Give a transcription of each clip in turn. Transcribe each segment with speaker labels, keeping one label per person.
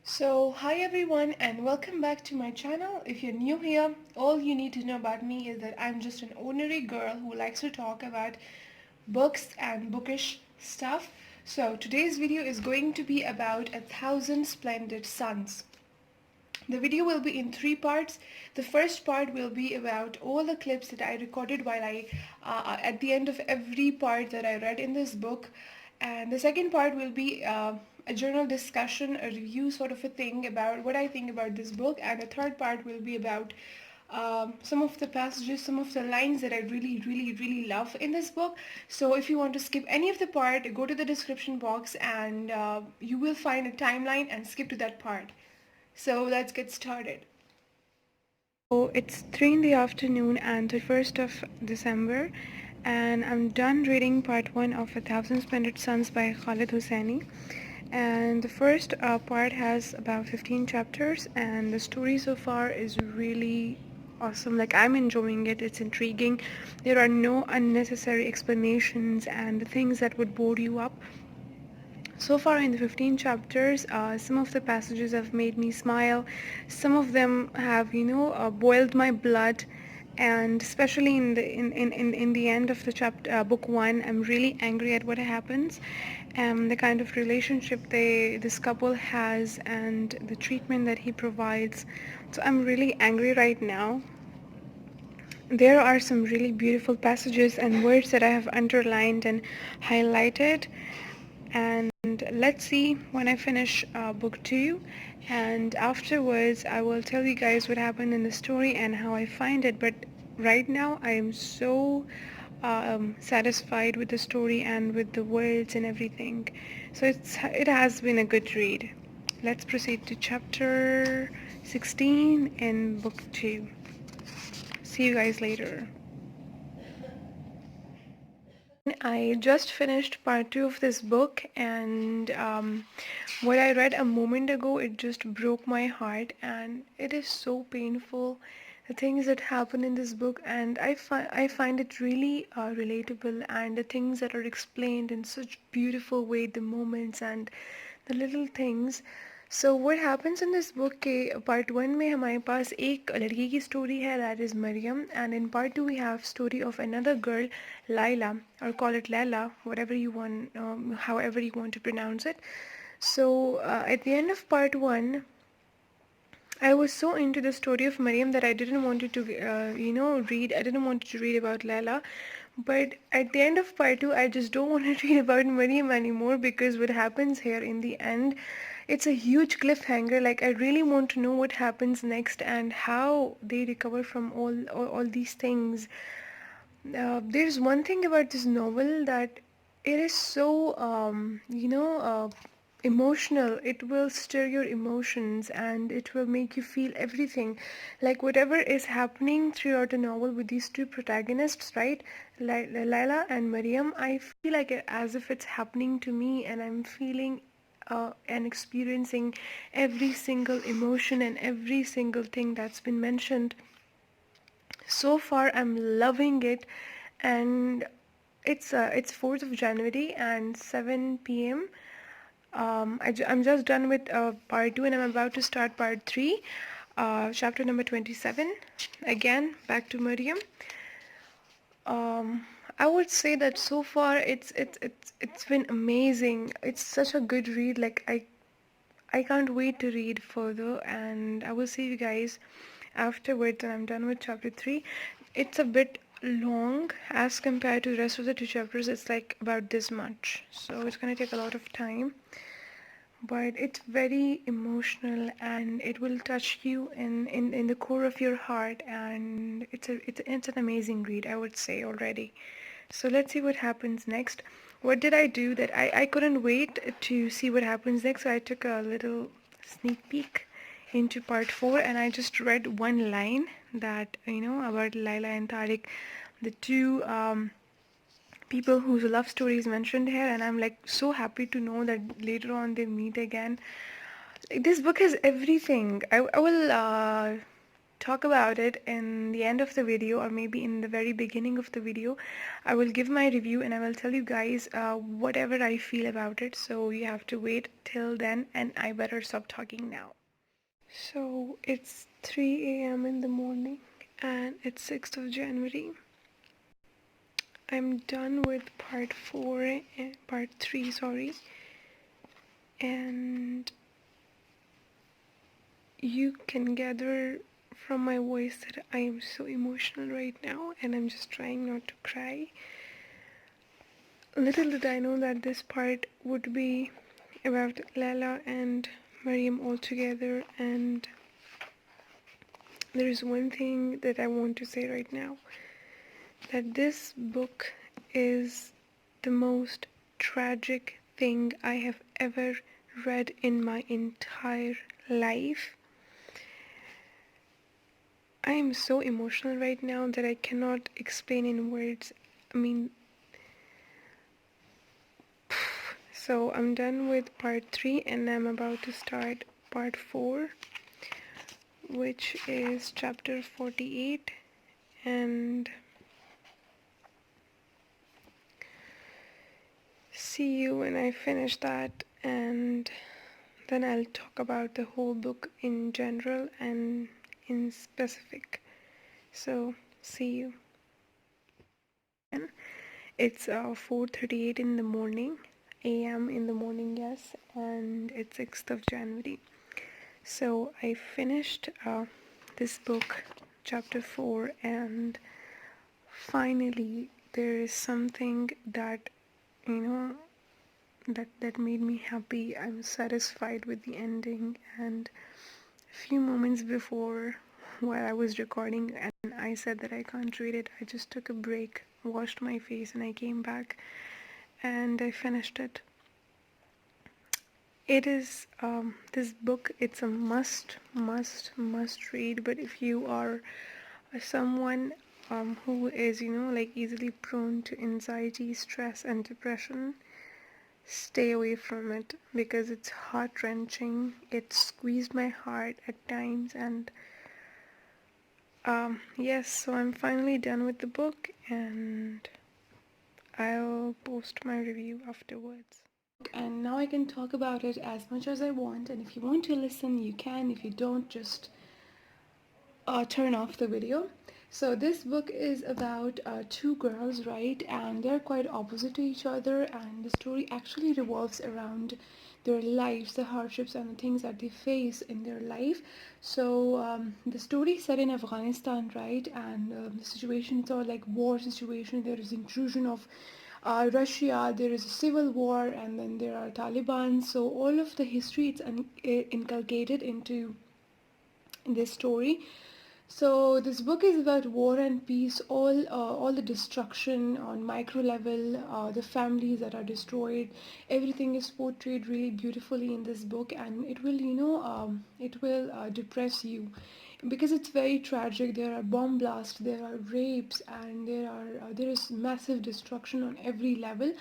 Speaker 1: Hi everyone and welcome back to my channel. If you're new here, all you need to know about me is that I'm just an ordinary girl who likes to talk about books and bookish stuff. So today's video is going to be about 1,000 Splendid Suns. The video will be in three parts. The first part will be about all the clips that I recorded while at the end of every part that I read in this book. And the second part will be a journal discussion, a review sort of a thing about what I think about this book. And the third part will be about some of the passages, some of the lines that I really love in this book. So if you want to skip any of the part, go to the description box and you will find a timeline and skip to that part. So let's get started. So it's 3 in the afternoon and the 1st of December, and I'm done reading part 1 of 1,000 Splendid Suns by Khaled Hosseini. And the first part has about 15 chapters, and the story so far is really awesome. Like, I'm enjoying it, it's intriguing. There are no unnecessary explanations and things that would bore you up. So far in the 15 chapters, some of the passages have made me smile. Some of them have, boiled my blood. And especially in the end of the chapter, book one, I'm really angry at what happens, the kind of relationship this couple has, and the treatment that he provides. So I'm really angry right now. There are some really beautiful passages and words that I have underlined and highlighted, and let's see when I finish book 2, and afterwards I will tell you guys what happened in the story and how I find it. But right now I am so satisfied with the story and with the words and everything. So it has been a good read. Let's proceed to chapter 16 in book 2. See you guys later. I just finished part 2 of this book, and what I read a moment ago, it just broke my heart, and it is so painful, the things that happen in this book, and I find it really relatable, and the things that are explained in such beautiful way, the moments and the little things. So what happens in this book के part 1 में हमारे पास एक लड़की की story है, that is Maryam, and in part 2 we have story of another girl, Laila, or call it Lala, whatever you want, however you want to pronounce it. So at the end of part 1, I was so into the story of Maryam that I didn't want to read. I didn't want to read about Lala. But at the end of part 2, I just don't want to read about Maryam anymore, because what happens here in the end, it's a huge cliffhanger. Like, I really want to know what happens next and how they recover from all these things. There's one thing about this novel, that it is so, emotional. It will stir your emotions and it will make you feel everything. Like, whatever is happening throughout the novel with these two protagonists, right? Laila and Maryam, I feel like as if it's happening to me, and I'm feeling and experiencing every single emotion and every single thing that's been mentioned. So far I'm loving it, and it's 4th of January and 7 p.m. I'm just done with part 2, and I'm about to start part 3, chapter number 27. Again, back to Maryam. I would say that so far it's been amazing. It's such a good read. Like, I can't wait to read further, and I will see you guys afterwards when I'm done with chapter 3. It's a bit long as compared to the rest of the 2 chapters. It's like about this much, so it's gonna take a lot of time, but it's very emotional and it will touch you in the core of your heart, and it's an amazing read, I would say already. So let's see what happens next. What did I do that I couldn't wait to see what happens next, so I took a little sneak peek into part 4, and I just read one line that, about Laila and Tariq, the two people whose love story is mentioned here, and I'm like so happy to know that later on they meet again. This book has everything. I will talk about it in the end of the video, or maybe in the very beginning of the video. I will give my review and I will tell you guys whatever I feel about it. So you have to wait till then, and I better stop talking now. So it's 3 a.m. in the morning and it's 6th of January. I'm done with part 3, sorry. And you can gather from my voice that I am so emotional right now, and I'm just trying not to cry. Little did I know that this part would be about Lala and Mariam all together, and there is one thing that I want to say right now, that this book is the most tragic thing I have ever read in my entire life. I am so emotional right now that I cannot explain in words. I mean, so I'm done with part 3 and I'm about to start part 4, which is chapter 48, and see you when I finish that, and then I'll talk about the whole book in general and in specific. So see you. It's 4:38 in the morning, a.m. in the morning, yes, and it's 6th of January. So I finished this book, chapter 4, and finally there is something that, that made me happy. I'm satisfied with the ending. And a few moments before, while I was recording and I said that I can't read it, I just took a break, washed my face, and I came back and I finished it. It is this book, it's a must read. But if you are someone who is like easily prone to anxiety, stress and depression, stay away from it, because it's heart-wrenching. It squeezed my heart at times. And yes, so I'm finally done with the book and I'll post my review afterwards. And now I can talk about it as much as I want, and if you want to listen you can. If you don't, just turn off the video. So this book is about two girls, right, and they're quite opposite to each other, and the story actually revolves around their lives, the hardships and the things that they face in their life. So the story is set in Afghanistan, right, and the situation, it's all like war situation. There is intrusion of Russia, there is a civil war, and then there are Taliban. So all of the history, it's inculcated into this story. So this book is about war and peace, all the destruction on micro level, the families that are destroyed. Everything is portrayed really beautifully in this book, and it will, depress you, because it's very tragic. There are bomb blasts, there are rapes, and there is massive destruction on every level.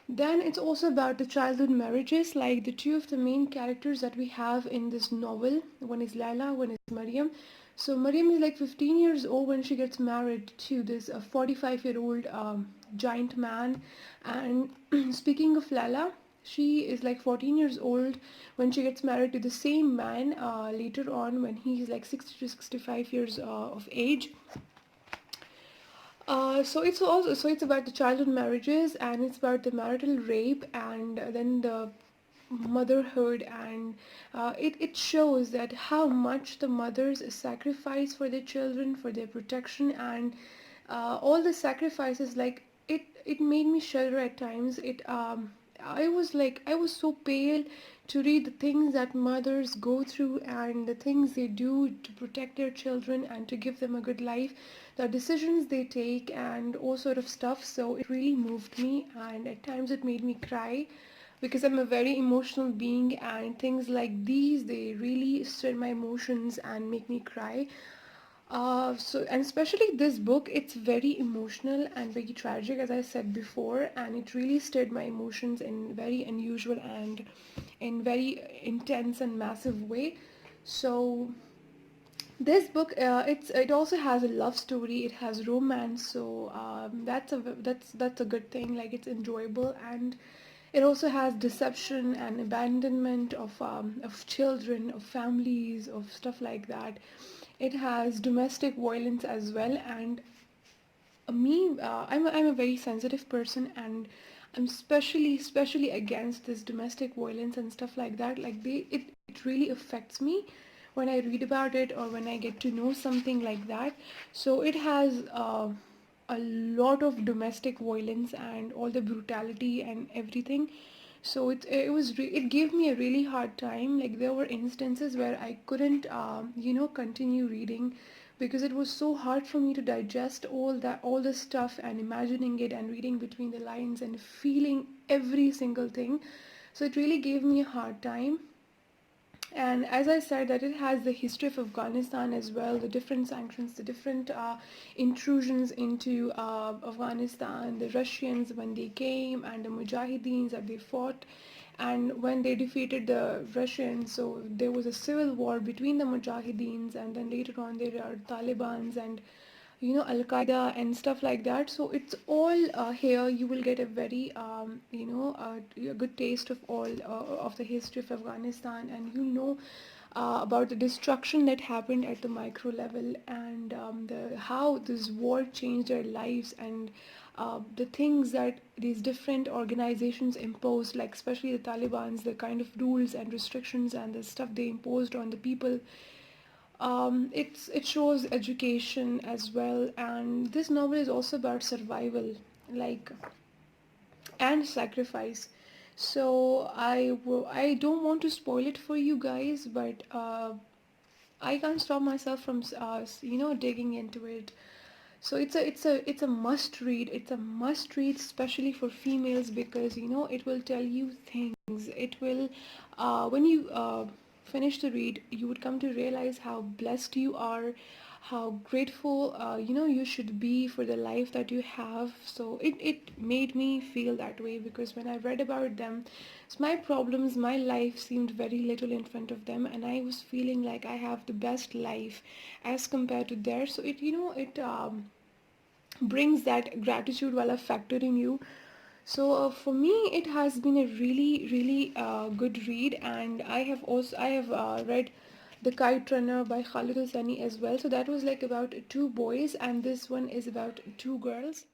Speaker 1: Then it's also about the childhood marriages, like the two of the main characters that we have in this novel. One is Laila, one is Mariam. So Mariam is like 15 years old when she gets married to this 45-year-old giant man. And speaking of Laila, she is like 14 years old when she gets married to the same man later on, when he's like 60 to 65 years of age. So it's about the childhood marriages, and it's about the marital rape, and then the motherhood. And it shows that how much the mothers sacrifice for their children, for their protection, and all the sacrifices. Like it made me shudder at times. I was so pale to read the things that mothers go through and the things they do to protect their children and to give them a good life, the decisions they take and all sort of stuff. So it really moved me, and at times it made me cry, because I'm a very emotional being, and things like these, they really stir my emotions and make me cry. And especially this book, it's very emotional and very tragic, as I said before, and it really stirred my emotions in very unusual and in very intense and massive way. So This book, it also has a love story. It has romance, so that's a good thing. Like it's enjoyable, and it also has deception and abandonment of children, of families, of stuff like that. It has domestic violence as well, and I'm a very sensitive person, and I'm especially against this domestic violence and stuff like that. Like it really affects me when I read about it or when I get to know something like that. So it has a lot of domestic violence and all the brutality and everything. So it gave me a really hard time. Like there were instances where I couldn't continue reading because it was so hard for me to digest all the stuff and imagining it and reading between the lines and feeling every single thing. So it really gave me a hard time. And as I said, that it has the history of Afghanistan as well, the different sanctions, the different intrusions into Afghanistan, the Russians when they came, and the Mujahideens that they fought. And when they defeated the Russians, so there was a civil war between the Mujahideens, and then later on there are Talibans and Al Qaeda and stuff like that. So it's all here. You will get a very a good taste of all of the history of Afghanistan, and about the destruction that happened at the micro level, and the how this war changed their lives, and the things that these different organizations imposed, like especially the Taliban's, the kind of rules and restrictions and the stuff they imposed on the people. It shows education as well, and this novel is also about survival, like, and sacrifice. So I don't want to spoil it for you guys, but I can't stop myself from digging into it. So it's a must read. It's a must read, especially for females, because it will tell you things. It will, when you finish the read, you would come to realize how blessed you are, how grateful you should be for the life that you have. So it made me feel that way, because when I read about them, so my problems, my life seemed very little in front of them, and I was feeling like I have the best life as compared to theirs. So it brings that gratitude while factoring you. So for me, it has been a really good read, and I have read The Kite Runner by Khaled Hosseini as well. So that was like about two boys, and this one is about two girls.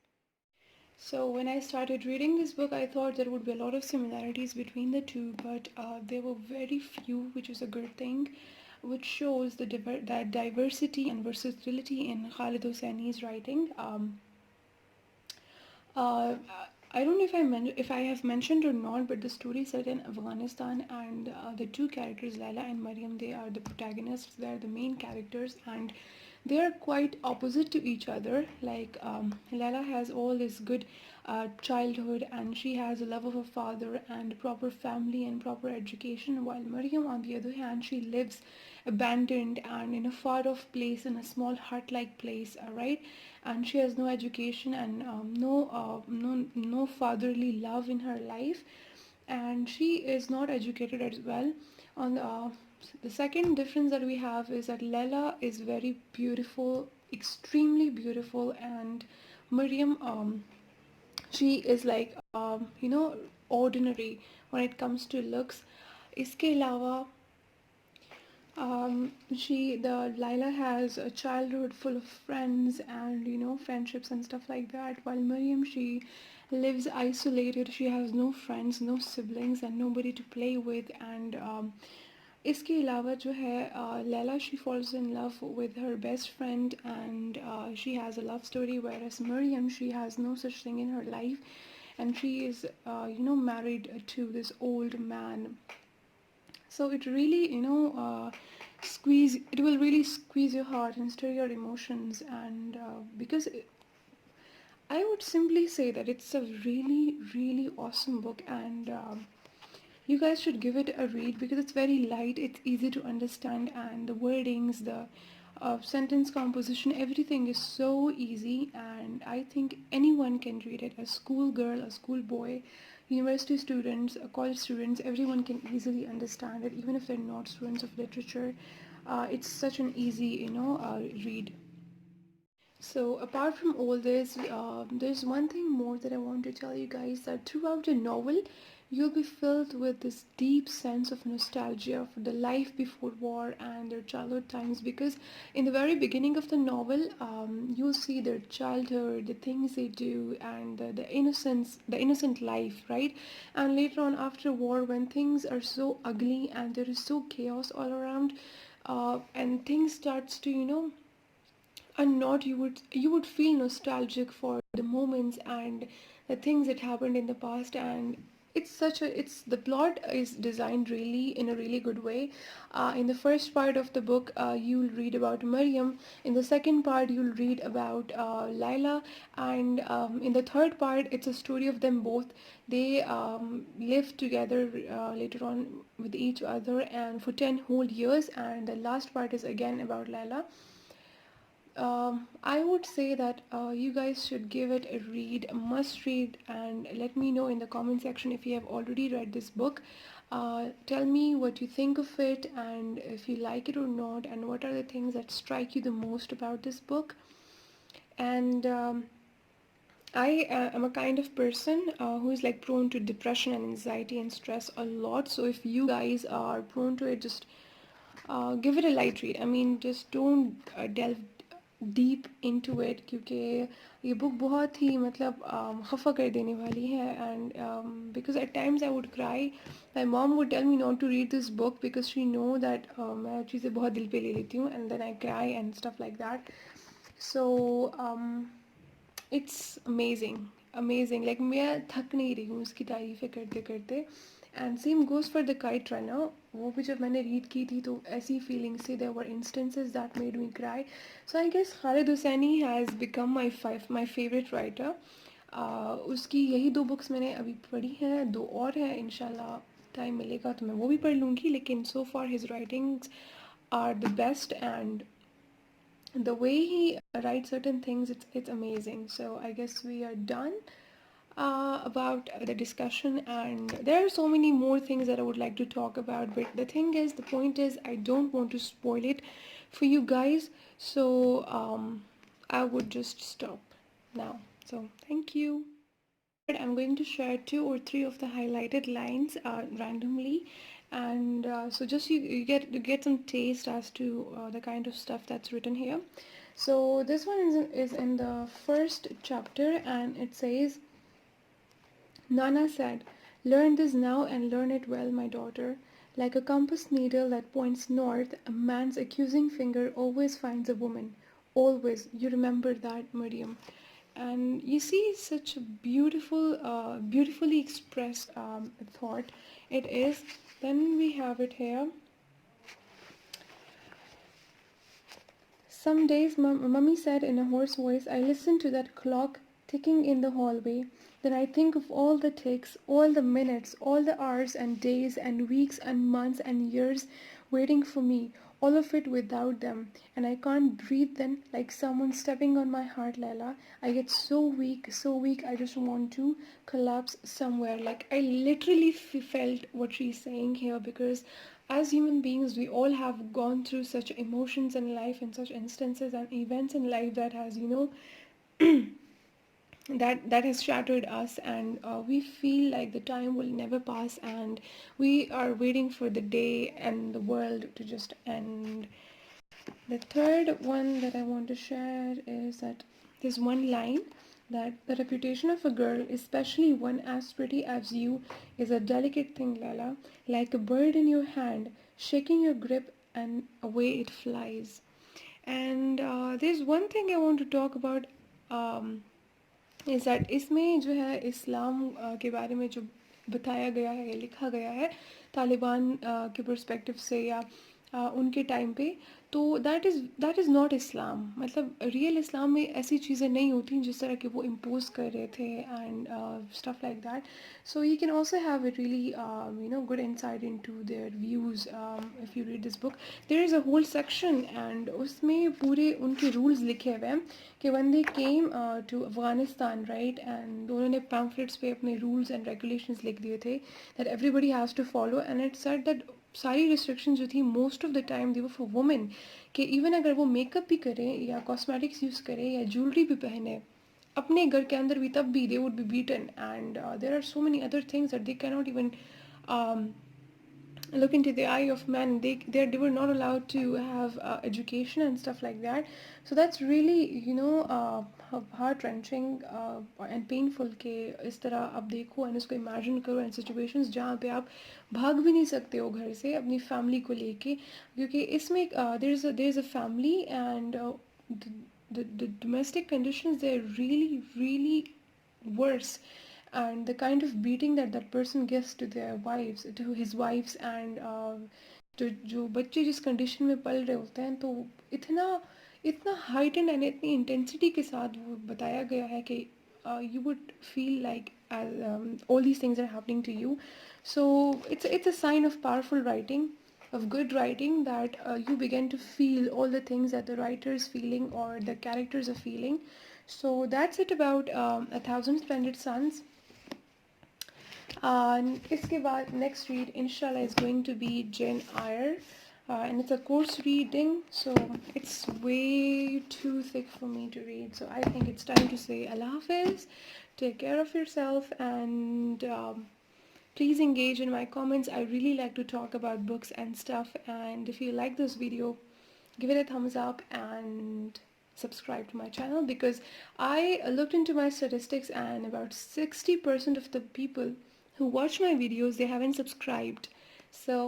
Speaker 1: So when I started reading this book, I thought there would be a lot of similarities between the two, but there were very few, which is a good thing, which shows that diversity and versatility in Khaled Hosseini's writing. Uh, I don't know if I have mentioned or not, but the story is set in Afghanistan, and the two characters, Laila and Mariam, they are the protagonists. They are the main characters, and they are quite opposite to each other. Like Laila has all this good childhood, and she has a love of a father and proper family and proper education, while Mariam, on the other hand, she lives abandoned and in a far off place, in a small hut like place, right? And she has no education and no fatherly love in her life, and she is not educated as well. On the second difference that we have is that Lela is very beautiful, extremely beautiful, and Miriam, she is like ordinary when it comes to looks. इसके अलावा the Lila has a childhood full of friends and friendships and stuff like that, while Miriam, she lives isolated. She has no friends, no siblings, and nobody to play with. And इसके अलावा जो है Lila, she falls in love with her best friend, and she has a love story, whereas Miriam, she has no such thing in her life, and she is married to this old man. So it really squeeze it will really squeeze your heart and stir your emotions, and because I would simply say that it's a really awesome book, and you guys should give it a read because it's very light, it's easy to understand, and the wordings, the sentence composition, everything is so easy, and I think anyone can read it, a school girl, a school boy. university students, college students, everyone can easily understand it, even if they're not students of literature. It's such an easy, read. So apart from all this, there's one thing more that I want to tell you guys, that throughout the novel, you'll be filled with this deep sense of nostalgia for the life before war and their childhood times. Because in the very beginning of the novel, you'll see their childhood, the things they do, and the innocence, the innocent life, right? And later on, after war, when things are so ugly and there is so chaos all around, and things starts to, and not, you would feel nostalgic for the moments and the things that happened in the past. And it's the plot is designed really in a really good way. In the first part of the book, you'll read about Maryam. In the second part, you'll read about Laila. And in the third part, it's a story of them both. They live together later on with each other and for 10 whole years. And the last part is again about Laila. I would say that you guys should give it a read, a must read, and let me know in the comment section if you have already read this book. Tell me what you think of it and if you like it or not, and what are the things that strike you the most about this book. And I am a kind of person who is like prone to depression and anxiety and stress a lot. So if you guys are prone to it, just give it a light read. I mean, just don't delve deep into it, क्योंकि ये book बहुत ही मतलब खफा कर देने वाली है. And because at times I would cry, my mom would tell me not to read this book because she know that मैं चीज़ें बहुत दिल पे ले लेती हूँ, and then I cry and stuff like that. So it's amazing, amazing. Like मैं थक नहीं रही हूँ उसकी तारीफ़ें करते करते. And same goes for the kite runner. वो भी जब मैंने रीड की थी तो ऐसी फीलिंग्स थी. There were instances that made me cry. So I guess Khaled Hosseini has become my favourite writer. उसकी यही दो बुक्स मैंने अभी पढ़ी हैं, दो और हैं. इंशाल्लाह टाइम मिलेगा तो मैं वो भी पढ़ लूँगी. लेकिन so for his writings are the best, and the way he writes certain things, it's amazing. So I guess we are done about the discussion, and there are so many more things that I would like to talk about, but the thing is, the point is, I don't want to spoil it for you guys. So I would just stop now. So thank you. I'm going to share two or three of the highlighted lines randomly, and so just you get some taste as to the kind of stuff that's written here. So this one is in the first chapter, and it says, Nana said, "Learn this now and learn it well, my daughter. Like a compass needle that points north, a man's accusing finger always finds a woman. Always. You remember that, Miriam." And you see such a beautifully expressed thought it is. Then we have it here. Some days, Mummy said in a hoarse voice, I listen to that clock ticking in the hallway. Then I think of all the ticks, all the minutes, all the hours and days and weeks and months and years waiting for me, all of it without them. And I can't breathe then, like someone stepping on my heart, Layla. I get so weak, I just want to collapse somewhere. Like, I literally felt what she's saying here, because as human beings, we all have gone through such emotions in life and such instances and events in life that has, that has shattered us, and we feel like the time will never pass, and we are waiting for the day and the world to just end. The third one that I want to share is that there's one line, that the reputation of a girl, especially one as pretty as you, is a delicate thing, Lala, like a bird in your hand, shaking your grip and away it flies. And there's one thing I want to talk about, is that इसमें जो है इस्लाम के बारे में जो बताया गया है या लिखा गया है तालिबान के पर्सपेक्टिव से, या उनके टाइम पे, तो दैट इज़ नॉट इस्लाम. मतलब रियल इस्लाम में ऐसी चीज़ें नहीं होती जिस तरह के वो इम्पोज कर रहे थे and stuff like that. So you can also have it really good insight into their views if you read this book. There is a whole section and उसमें पूरे उनके रूल्स लिखे हुए हैं कि when they came to Afghanistan right, and उन्होंने pamphlets पे अपने रूल्स एंड रेगुलेशंस लिख दिए थे that everybody has to follow. And it said that सारी रिस्ट्रिक्शन जो थी most of the time they were for women, कि इवन अगर वो मेकअप भी करें या कॉस्मेटिक्स यूज़ करें या ज्वेलरी भी पहने अपने घर के अंदर भी, तब भी they would be beaten. And there are so many other things that they can not even look into the eye of men. They were not allowed to have education and stuff like that. So that's really heart wrenching and painful कि इस तरह आप देखो and इसको imagine करो and situations जहाँ पे आप भाग भी नहीं सकते हो घर से अपनी family को लेके, क्योंकि इसमें there's a family and the domestic conditions, they're really really worse. And the kind of beating that that person gives to their wives, to his wives, and जो बच्चे जिस कंडीशन में पल रहे होते हैं, तो इतना इतना हाइटेंड एंड इतनी इंटेंसिटी के साथ वो बताया गया है कि you would feel like all these things are happening to you. So it's a sign of powerful writing, of good writing, that you begin to feel all the things that the writer is feeling or the characters are feeling. So that's it about A Thousand Splendid Suns. इसके बाद next read inshallah is going to be Jane Eyre, and it's a course reading, so it's way too thick for me to read. So I think it's time to say Allah Hafiz, take care of yourself, and please engage in my comments. I really like to talk about books and stuff, and if you like this video, give it a thumbs up and subscribe to my channel, because I looked into my statistics and about 60% of the people who watch my videos, they haven't subscribed. So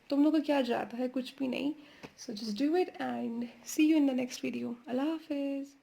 Speaker 1: तुम लोग को क्या जाता है, कुछ भी नहीं. So just do it and see you in the next video. Allah Hafiz.